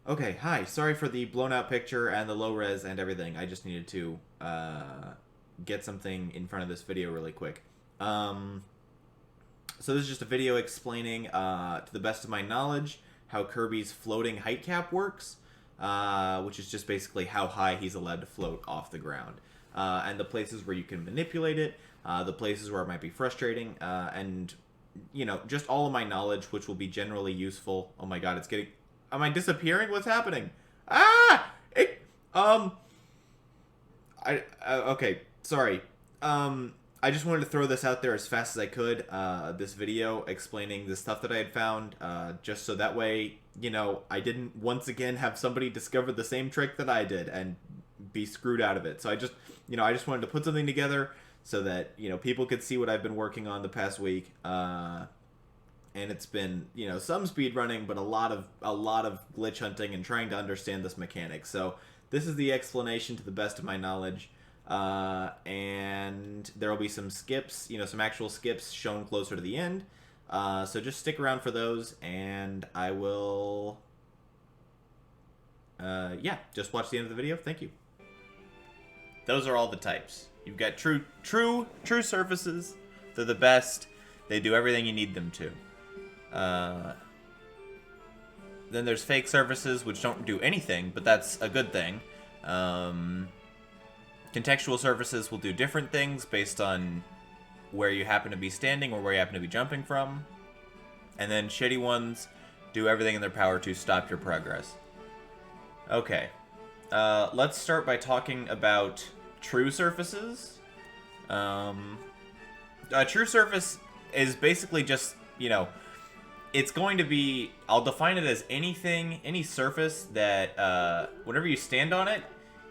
Okay, hi. Sorry for the blown out picture and the low res and everything. I just needed to get something in front of this video really quick. Um, so this is just a video explaining, to the best of my knowledge, how Kirby's floating height cap works, which is just basically how high he's allowed to float off the ground. And the places where you can manipulate it, the places where it might be frustrating, and, you know, just all of my knowledge, which will be generally useful. Oh my god, it's getting... Am I disappearing? What's happening? Ah! Okay, sorry. I just wanted to throw this out there as fast as I could, this video explaining the stuff that I had found, just so that way, you know, I didn't once again have somebody discover the same trick that I did and be screwed out of it. So I just wanted to put something together so that, you know, people could see what I've been working on the past week, and it's been, you know, some speed running, but a lot of glitch hunting and trying to understand this mechanic. So this is the explanation to the best of my knowledge, and there will be some skips, you know, some actual skips shown closer to the end. So just stick around for those, and I will, yeah, just watch the end of the video. Thank you. Those are all the types. You've got true surfaces. They're the best. They do everything you need them to. Then there's fake surfaces, which don't do anything, but that's a good thing. Contextual surfaces will do different things based on where you happen to be standing or where you happen to be jumping from. And then shitty ones do everything in their power to stop your progress. Okay. Let's start by talking about true surfaces. A true surface is basically just, you know, it's going to be, I'll define it as anything, any surface that, whenever you stand on it,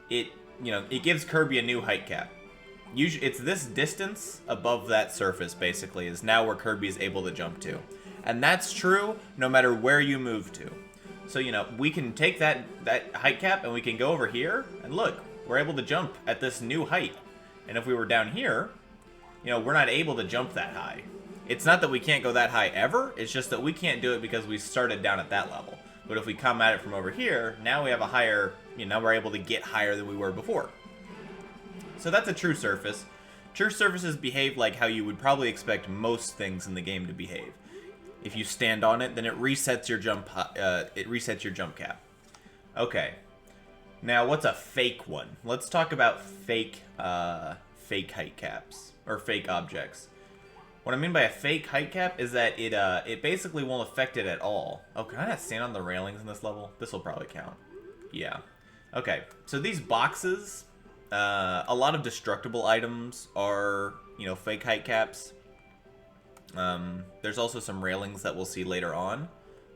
it gives Kirby a new height cap. Usually, it's this distance above that surface, basically, is now where Kirby is able to jump to. And that's true no matter where you move to. So, you know, we can take that height cap and we can go over here, and look, we're able to jump at this new height. And if we were down here, you know, we're not able to jump that high. It's not that we can't go that high ever, it's just that we can't do it because we started down at that level. But if we come at it from over here, now we have a higher, you know, we're able to get higher than we were before. So that's a true surface. True surfaces behave like how you would probably expect most things in the game to behave. If you stand on it, then it resets your jump, cap. Okay. Now, what's a fake one? Let's talk about fake height caps, or fake objects. What I mean by a fake height cap is that it basically won't affect it at all. Oh, can I not stand on the railings in this level? This will probably count. Yeah. Okay, so these boxes, a lot of destructible items are, you know, fake height caps. There's also some railings that we'll see later on.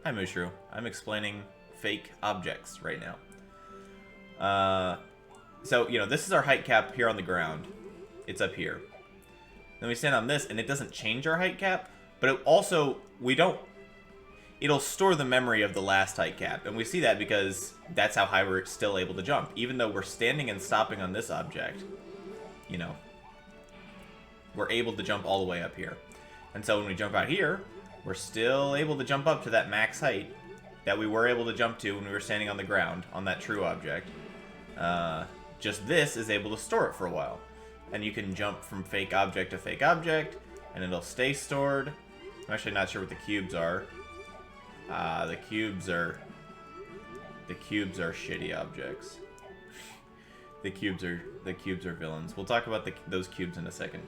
Hi, Mushru. I'm explaining fake objects right now. So, you know, this is our height cap here on the ground. It's up here. Then we stand on this, and it doesn't change our height cap, but it also, it'll store the memory of the last height cap, and we see that because that's how high we're still able to jump. Even though we're standing and stopping on this object, you know, we're able to jump all the way up here. And so when we jump out here, we're still able to jump up to that max height that we were able to jump to when we were standing on the ground on that true object. Just this is able to store it for a while. And you can jump from fake object to fake object, and it'll stay stored. I'm actually not sure what the cubes are. The cubes are shitty objects. the cubes are villains. We'll talk about those cubes in a second.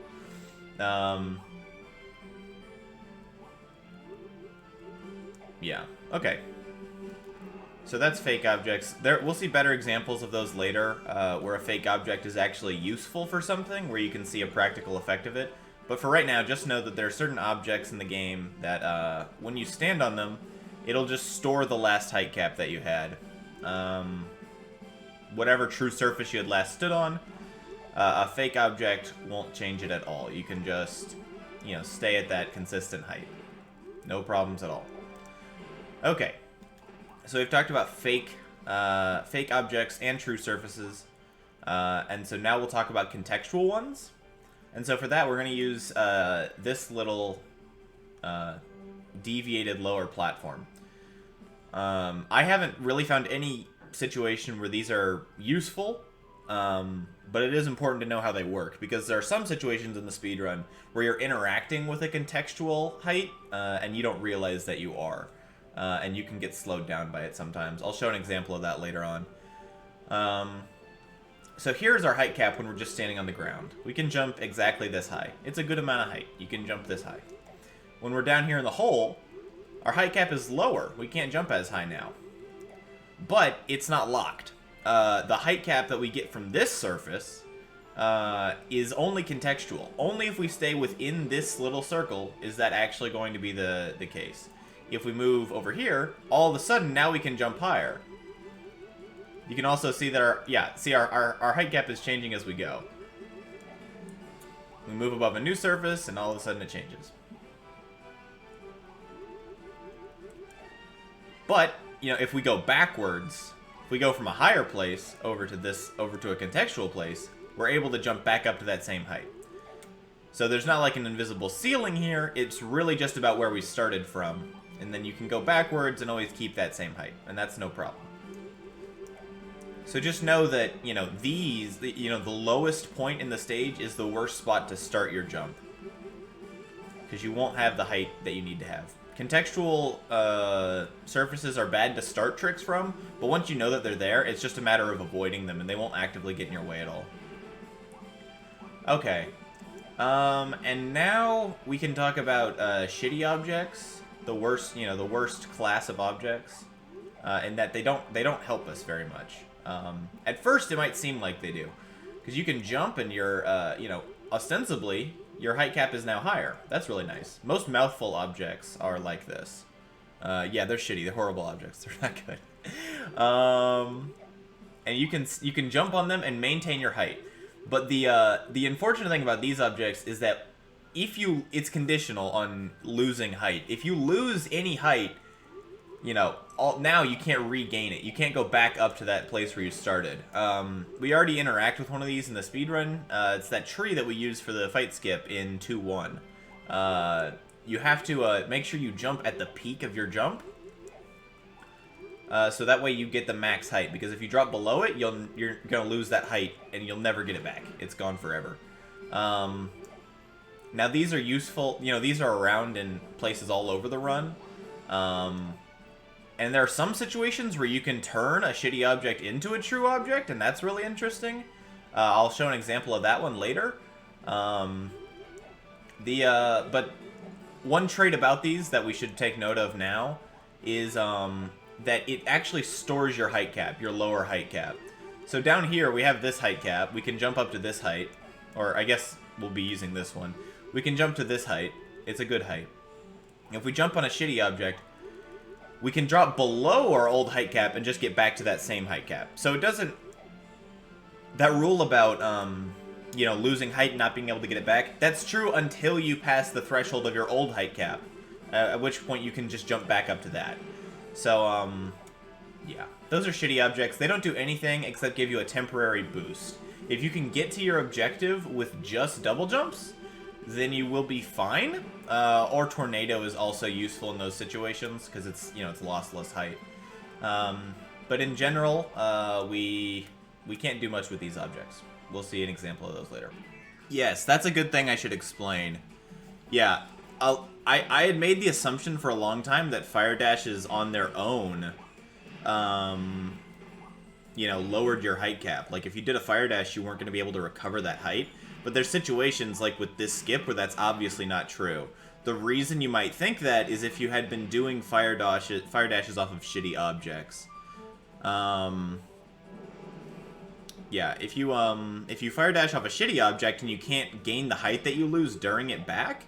Yeah. Okay. So that's fake objects. We'll see better examples of those later, where a fake object is actually useful for something, where you can see a practical effect of it. But for right now, just know that there are certain objects in the game that, when you stand on them, it'll just store the last height cap that you had. Whatever true surface you had last stood on, a fake object won't change it at all. You can just, you know, stay at that consistent height. No problems at all. Okay. So we've talked about fake objects and true surfaces, and so now we'll talk about contextual ones. And so for that, we're going to use this little deviated lower platform. I haven't really found any situation where these are useful, but it is important to know how they work, because there are some situations in the speedrun where you're interacting with a contextual height, and you don't realize that you are. And you can get slowed down by it sometimes. I'll show an example of that later on. So here's our height cap when we're just standing on the ground. We can jump exactly this high. It's a good amount of height. You can jump this high. When we're down here in the hole, our height cap is lower. We can't jump as high now. But it's not locked. The height cap that we get from this surface is only contextual. Only if we stay within this little circle is that actually going to be the case. If we move over here, all of a sudden now we can jump higher. You can also see that our height cap is changing as we go. We move above a new surface and all of a sudden it changes. But, if we go backwards, if we go from a higher place over to a contextual place, we're able to jump back up to that same height. So there's not like an invisible ceiling here, it's really just about where we started from. And then you can go backwards and always keep that same height, and that's no problem. So just know that, the lowest point in the stage is the worst spot to start your jump, because you won't have the height that you need to have. Contextual surfaces are bad to start tricks from, but once you know that they're there, it's just a matter of avoiding them, and they won't actively get in your way at all. Okay. And now we can talk about shitty objects. The worst class of objects, in that they don't help us very much. At first, it might seem like they do, because you can jump and you're, ostensibly, your height cap is now higher. That's really nice. Most mouthful objects are like this. Yeah, they're shitty. They're horrible objects. They're not good. And you can jump on them and maintain your height. But the unfortunate thing about these objects is that it's conditional on losing height. If you lose any height, now you can't regain it. You can't go back up to that place where you started. We already interact with one of these in the speedrun. It's that tree that we use for the fight skip in 2-1. You have to make sure you jump at the peak of your jump. So that way you get the max height. Because if you drop below it, you're going to lose that height and you'll never get it back. It's gone forever. Now these are useful, these are around in places all over the run. And there are some situations where you can turn a shitty object into a true object, and that's really interesting. I'll show an example of that one later. But one trait about these that we should take note of now is that it actually stores your height cap, your lower height cap. So down here we have this height cap. We can jump up to this height, or I guess we'll be using this one. We can jump to this height. It's a good height. If we jump on a shitty object, we can drop below our old height cap and just get back to that same height cap. So it doesn't... That rule about, losing height and not being able to get it back, that's true until you pass the threshold of your old height cap, at which point you can just jump back up to that. So, yeah. Those are shitty objects. They don't do anything except give you a temporary boost. If you can get to your objective with just double jumps, then you will be fine. Or tornado is also useful in those situations because it's it's lossless height. But in general, we can't do much with these objects. We'll see an example of those later. Yes, that's a good thing I should explain. Yeah, I had made the assumption for a long time that fire dashes on their own, lowered your height cap. Like if you did a fire dash, you weren't going to be able to recover that height. But there's situations like with this skip where that's obviously not true. The reason you might think that is if you had been doing fire dashes off of shitty objects. Yeah, if you fire dash off a shitty object and you can't gain the height that you lose during it back,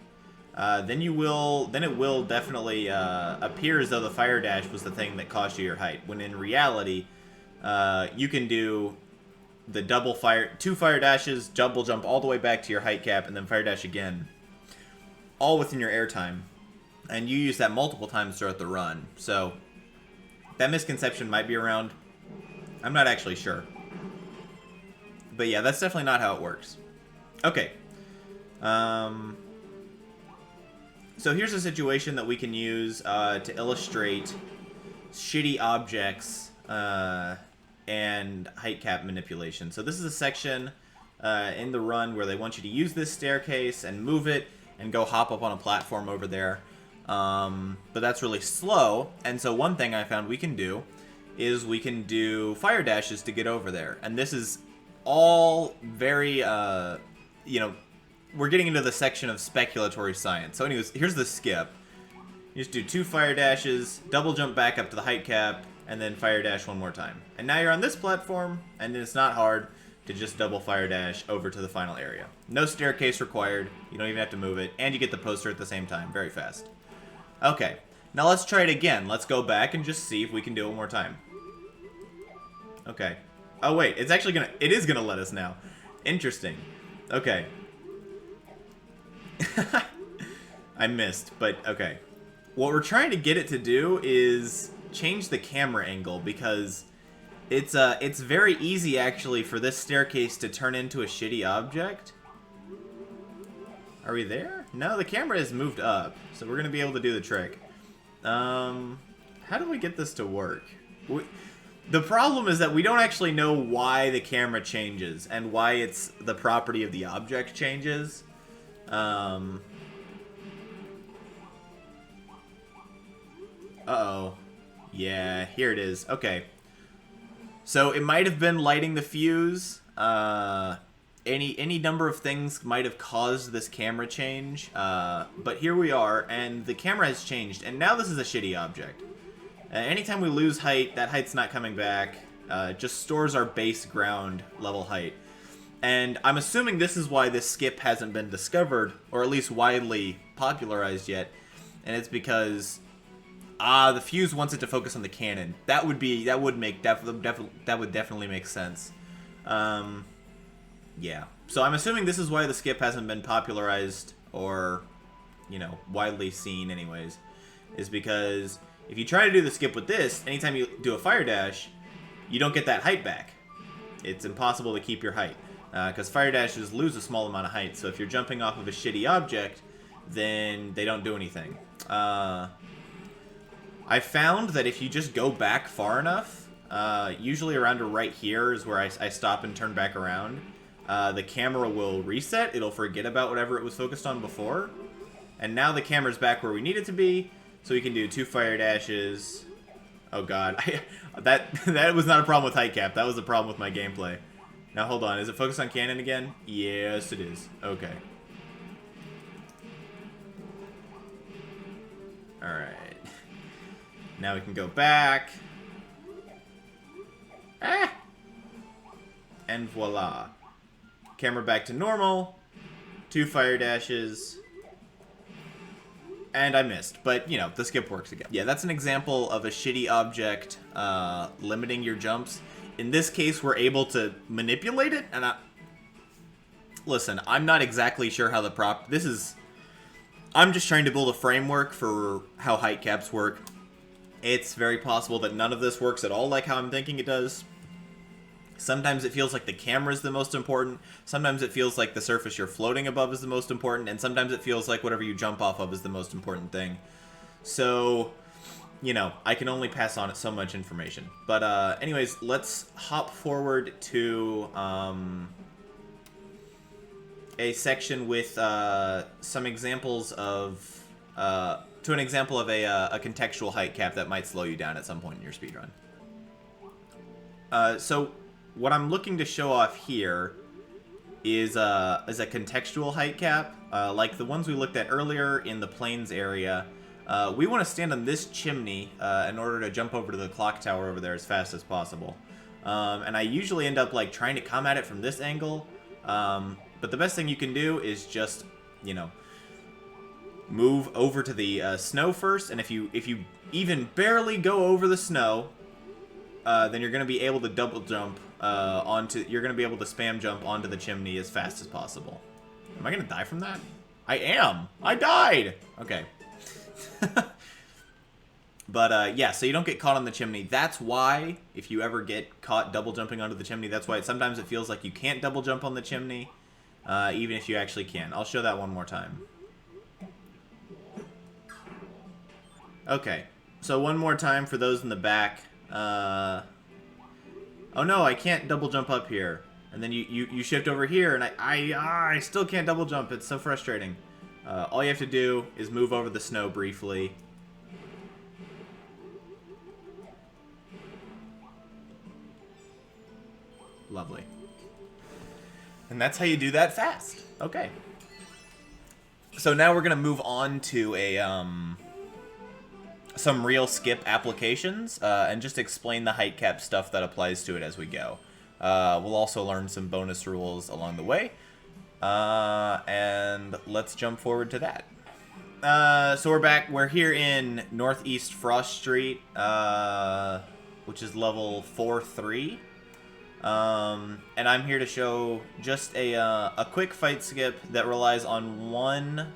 then it will definitely appear as though the fire dash was the thing that cost you your height. When in reality, you can do the two fire dashes, double jump all the way back to your height cap, and then fire dash again, all within your airtime. And you use that multiple times throughout the run. So that misconception might be around. I'm not actually sure. But yeah, that's definitely not how it works. Okay. So here's a situation that we can use to illustrate shitty objects and height cap manipulation. So this is a section in the run where they want you to use this staircase and move it and go hop up on a platform over there. But that's really slow, and so one thing I found we can do is we can do fire dashes to get over there. And this is all very, you know, we're getting into the section of speculatory science. So anyways, here's the skip. You just do 2 fire dashes, double jump back up to the height cap, and then fire dash one more time. And now you're on this platform, and it's not hard to just double fire dash over to the final area. No staircase required, you don't even have to move it, and you get the poster at the same time, very fast. Okay, now let's try it again. Let's go back and just see if we can do it one more time. Okay. Oh wait, it's actually gonna, it is gonna let us now. Interesting. Okay. I missed, but okay. What we're trying to get it to do is change the camera angle, because it's very easy actually for this staircase to turn into a shitty object. Are we there? No, the camera is moved up, so we're gonna be able to do the trick. How do we get this to work? The problem is that we don't actually know why the camera changes and why it's the property of the object changes. Uh-oh. Yeah, here it is. Okay. So it might have been lighting the fuse. Any number of things might have caused this camera change. But here we are, and the camera has changed, and now this is a shitty object. Anytime we lose height, that height's not coming back. It just stores our base ground level height. And I'm assuming this is why this skip hasn't been discovered, or at least widely popularized yet. And it's because the fuse wants it to focus on the cannon. That would definitely make sense. Yeah. So I'm assuming this is why the skip hasn't been popularized, or, you know, widely seen anyways. Is because if you try to do the skip with this, anytime you do a fire dash, you don't get that height back. It's impossible to keep your height. Because fire dashes lose a small amount of height, so if you're jumping off of a shitty object, then they don't do anything. I found that if you just go back far enough, usually around to right here is where I stop and turn back around, the camera will reset. It'll forget about whatever it was focused on before. And now the camera's back where we need it to be, so we can do 2 fire dashes. Oh god, that was not a problem with height cap. That was a problem with my gameplay. Now hold on, is it focused on cannon again? Yes, it is. Okay. Alright. Now we can go back. Ah! And voila. Camera back to normal. 2 fire dashes. And I missed, but, you know, the skip works again. Yeah, that's an example of a shitty object limiting your jumps. In this case, we're able to manipulate it, and listen, I'm not exactly sure how I'm just trying to build a framework for how height caps work. It's very possible that none of this works at all like how I'm thinking it does. Sometimes it feels like the camera is the most important. Sometimes it feels like the surface you're floating above is the most important. And sometimes it feels like whatever you jump off of is the most important thing. So, you know, I can only pass on so much information. But anyways, let's hop forward to a section with some examples of... to an example of a contextual height cap that might slow you down at some point in your speedrun. So what I'm looking to show off here is a contextual height cap, like the ones we looked at earlier in the plains area. We want to stand on this chimney in order to jump over to the clock tower over there as fast as possible. And I usually end up like trying to come at it from this angle, but the best thing you can do is just, you know, move over to the snow first, and if you even barely go over the snow, then you're going to be able to double jump you're going to be able to spam jump onto the chimney as fast as possible. Am I going to die from that? I am! I died! Okay. But, yeah, so you don't get caught on the chimney. That's why, if you ever get caught double jumping onto the chimney, that's why sometimes it feels like you can't double jump on the chimney, even if you actually can. I'll show that one more time. Okay, So one more time for those in the back. Oh no, I can't double jump up here. And then you shift over here, and I still can't double jump. It's so frustrating. All you have to do is move over the snow briefly. Lovely. And that's how you do that fast. Okay. So now we're going to move on to a some real skip applications and just explain the height cap stuff that applies to it as we go. We'll also learn some bonus rules along the way. And let's jump forward to that. So we're back. We're here in Northeast Frost Street, which is level 4-3. And I'm here to show just a quick fight skip that relies on one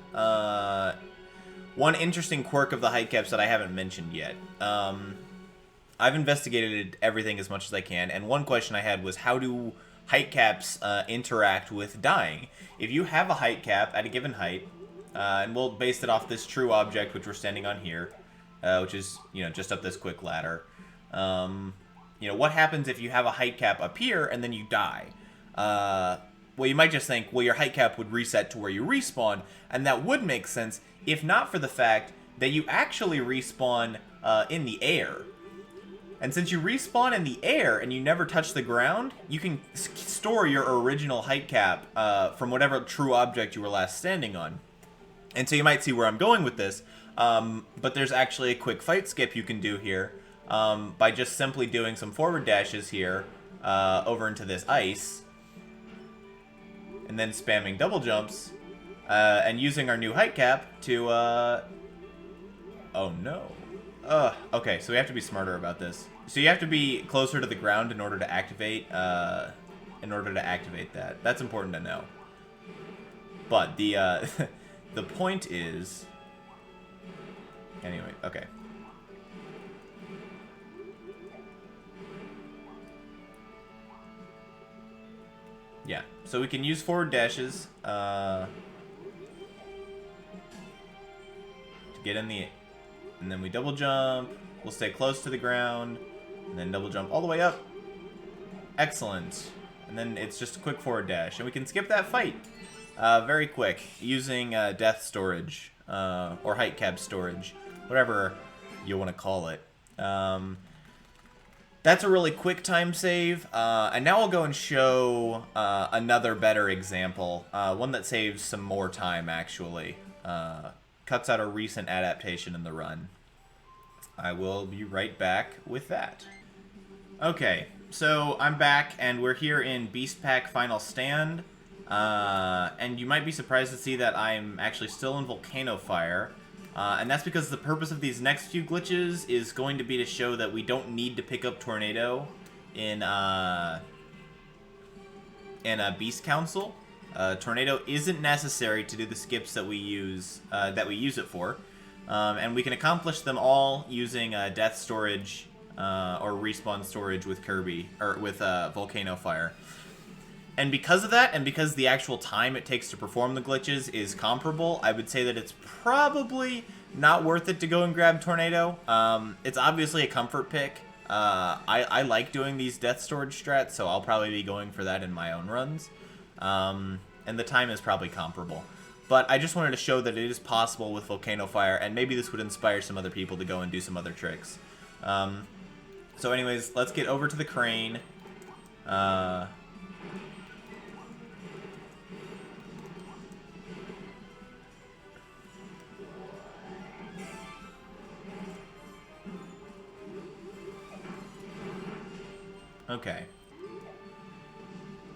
interesting quirk of the height caps that I haven't mentioned yet. I've investigated everything as much as I can, and one question I had was, how do height caps interact with dying? If you have a height cap at a given height, and we'll base it off this true object which we're standing on here, which is, just up this quick ladder. What happens if you have a height cap up here and then you die? Well, you might just think, well, your height cap would reset to where you respawn, and that would make sense if not for the fact that you actually respawn in the air. And since you respawn in the air and you never touch the ground, you can store your original height cap from whatever true object you were last standing on. And so you might see where I'm going with this, but there's actually a quick fight skip you can do here by just simply doing some forward dashes here over into this ice, and then spamming double jumps, and using our new height cap to, oh no. Okay, so we have to be smarter about this. So you have to be closer to the ground in order to activate that. That's important to know. But the the point is, anyway, okay. Yeah, so we can use forward dashes to get in the, and then we double jump. We'll stay close to the ground, and then double jump all the way up. Excellent. And then it's just a quick forward dash, and we can skip that fight very quick using death storage or height cap storage, whatever you want to call it. That's a really quick time save, and now I'll go and show another better example, one that saves some more time, actually. Cuts out a recent adaptation in the run. I will be right back with that. Okay, so I'm back, and we're here in Beast Pack Final Stand, and you might be surprised to see that I'm actually still in Volcano Fire. And that's because the purpose of these next few glitches is going to be to show that we don't need to pick up Tornado in a Beast Council. Tornado isn't necessary to do the skips that we use it for, and we can accomplish them all using death storage or respawn storage with Kirby or with Volcano Fire. And because of that, and because the actual time it takes to perform the glitches is comparable, I would say that it's probably not worth it to go and grab Tornado. It's obviously a comfort pick. I like doing these death storage strats, so I'll probably be going for that in my own runs. And the time is probably comparable. But I just wanted to show that it is possible with Volcano Fire, and maybe this would inspire some other people to go and do some other tricks. So anyways, let's get over to the crane.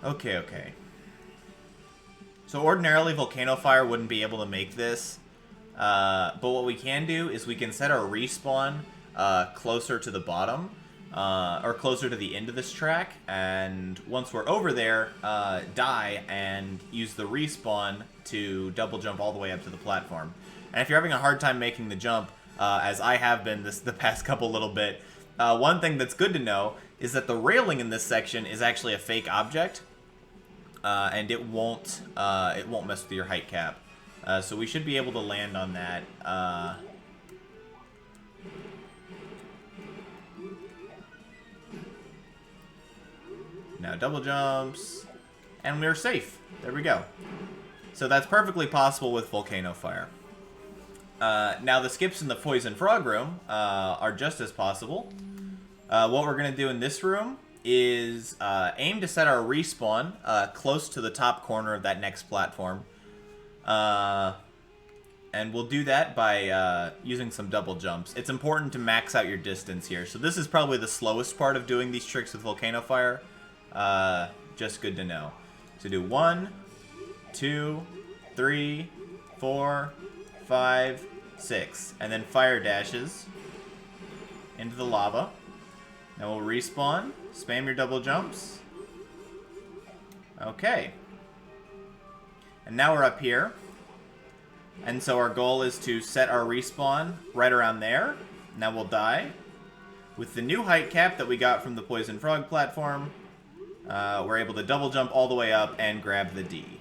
Okay. So ordinarily, Volcano Fire wouldn't be able to make this. But what we can do is we can set our respawn closer to the bottom, or closer to the end of this track. And once we're over there, die and use the respawn to double jump all the way up to the platform. And if you're having a hard time making the jump, as I have been the past couple little bit, one thing that's good to know is that the railing in this section is actually a fake object, and it won't mess with your height cap. So we should be able to land on that Now double jumps. And we're safe. There we go. So that's perfectly possible with Volcano Fire. Now the skips in the Poison Frog room are just as possible. What we're going to do in this room is aim to set our respawn close to the top corner of that next platform. And we'll do that by using some double jumps. It's important to max out your distance here. So this is probably the slowest part of doing these tricks with Volcano Fire. Just good to know. So do 1, 2, 3, 4, 5, 6. And then fire dashes into the lava. Now we'll respawn. Spam your double jumps. Okay. And now we're up here. And so our goal is to set our respawn right around there. Now we'll die. With the new height cap that we got from the Poison Frog platform, we're able to double jump all the way up and grab the D.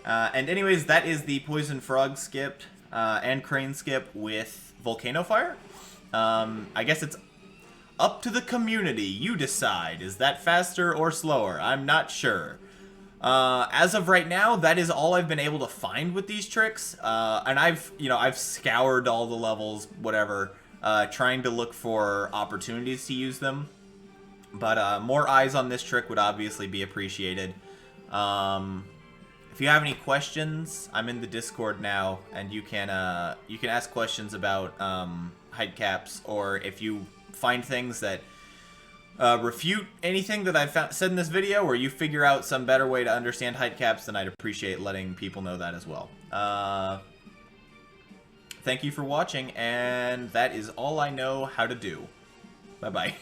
And anyways, that is the Poison Frog skip and Crane skip with Volcano Fire. I guess it's up to the community. You decide. Is that faster or slower? I'm not sure. As of right now, that is all I've been able to find with these tricks. And I've scoured all the levels, whatever, trying to look for opportunities to use them. But more eyes on this trick would obviously be appreciated. If you have any questions, I'm in the Discord now, and you can ask questions about height caps, or if you find things that refute anything that I've said in this video, or you figure out some better way to understand height caps, then I'd appreciate letting people know that as well. Thank you for watching, and that is all I know how to do. Bye-bye.